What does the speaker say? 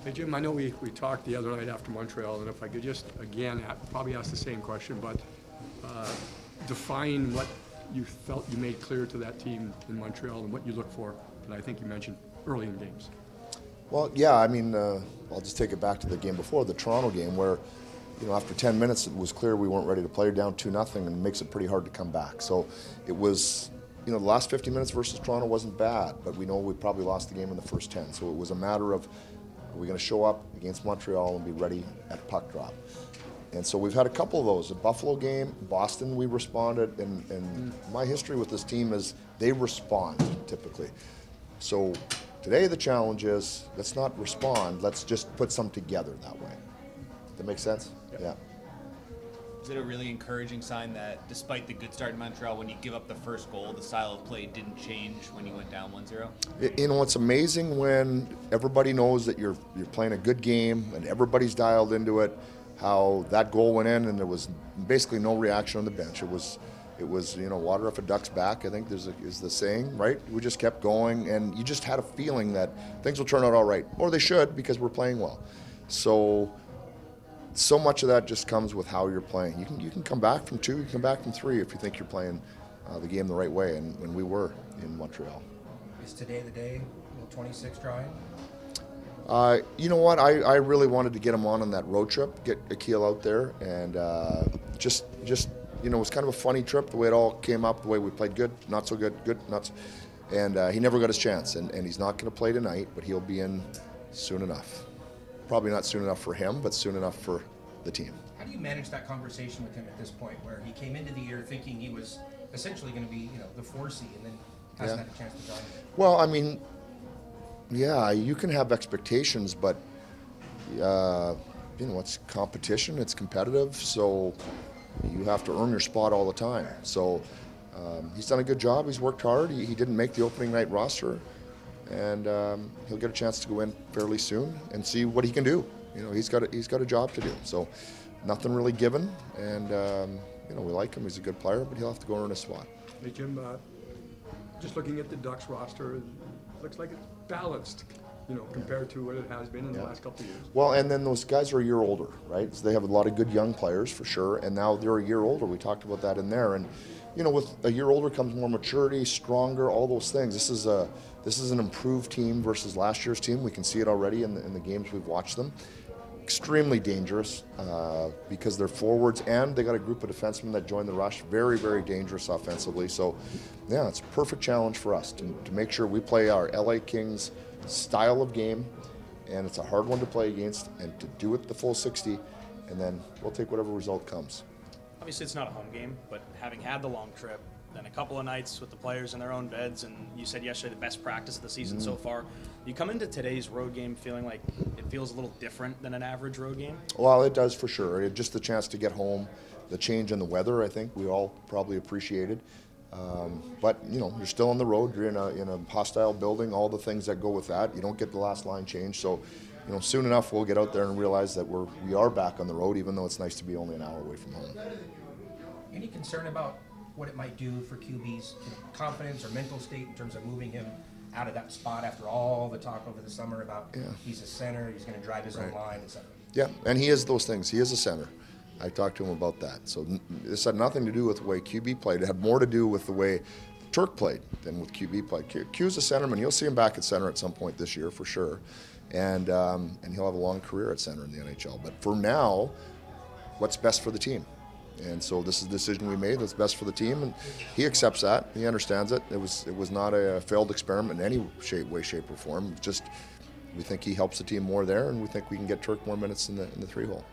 Hey Jim, I know we talked the other night after Montreal, and if I could just, again, probably ask the same question, but define what you felt you made clear to that team in Montreal and what you look for, and I think you mentioned early in games. Well, yeah, I mean, I'll just take it back to the game before, the Toronto game, where, after 10 minutes it was clear we weren't ready to play, down 2-0, and it makes it pretty hard to come back. So it was, the last 50 minutes versus Toronto wasn't bad, but we know we probably lost the game in the first 10. So it was a matter of, are we going to show up against Montreal and be ready at puck drop? And so we've had a couple of those. The Buffalo game, Boston, we responded, and my history with this team is they respond typically. So today the challenge is, let's not respond, let's just put some together that way. Does that make sense? Yep. Yeah. Is it a really encouraging sign that despite the good start in Montreal, when you give up the first goal, the style of play didn't change when you went down 1-0? It's amazing when everybody knows that you're playing a good game and everybody's dialed into it, how that goal went in and there was basically no reaction on the bench. It was water off a duck's back, I think is the saying, right? We just kept going, and you just had a feeling that things will turn out all right, or they should, because we're playing well. So much of that just comes with how you're playing. You can come back from 2, you can come back from 3 if you think you're playing the game the right way, and we were in Montreal. Is today the day? Will 26 trying? You know what? I really wanted to get him on that road trip, get Akil out there, and just it was kind of a funny trip, the way it all came up, the way we played good, not so good, good, not so, and he never got his chance, and he's not going to play tonight, but he'll be in soon enough. Probably not soon enough for him, but soon enough for the team. How do you manage that conversation with him at this point, where he came into the year thinking he was essentially going to be, the 4C, and then hasn't had a chance to join it? Well, I mean, yeah, you can have expectations, but it's competition, it's competitive, so you have to earn your spot all the time. So he's done a good job. He's worked hard. He didn't make the opening night roster, and he'll get a chance to go in fairly soon and see what he can do. He's got a job to do. So nothing really given, and we like him. He's a good player, but he'll have to go earn a spot. Hey Jim, just looking at the Ducks roster, it looks like it's balanced, compared to what it has been in the last couple of years. Well, and then those guys are a year older, right? So they have a lot of good young players for sure, and now they're a year older. We talked about that in there, and with a year older comes more maturity, stronger, all those things. This is an improved team versus last year's team. We can see it already in the games we've watched them. Extremely dangerous because they're forwards, and they got a group of defensemen that join the rush. Very, very dangerous offensively. So, yeah, it's a perfect challenge for us to make sure we play our LA Kings style of game, and it's a hard one to play against, and to do it the full 60, and then we'll take whatever result comes. Obviously it's not a home game, but having had the long trip, then a couple of nights with the players in their own beds, and you said yesterday the best practice of the season so far, you come into today's road game feeling like it feels a little different than an average road game? Well, it does for sure. Just the chance to get home, the change in the weather, I think we all probably appreciated. But you're still on the road. You're in a hostile building. All the things that go with that. You don't get the last line change. So, soon enough we'll get out there and realize that we are back on the road, even though it's nice to be only an hour away from home. Any concern about what it might do for QB's confidence or mental state in terms of moving him out of that spot after all the talk over the summer about he's a center, he's going to drive his own line, etc.? Yeah, and he is those things. He is a center. I talked to him about that. So this had nothing to do with the way QB played. It had more to do with the way Turk played than with QB played. Q's a centerman. You'll see him back at center at some point this year for sure. And he'll have a long career at center in the NHL. But for now, what's best for the team? And so this is the decision we made that's best for the team, and he accepts that. He understands it. It was not a failed experiment in any way, shape, or form. Just we think he helps the team more there, and we think we can get Turk more minutes in the 3-hole.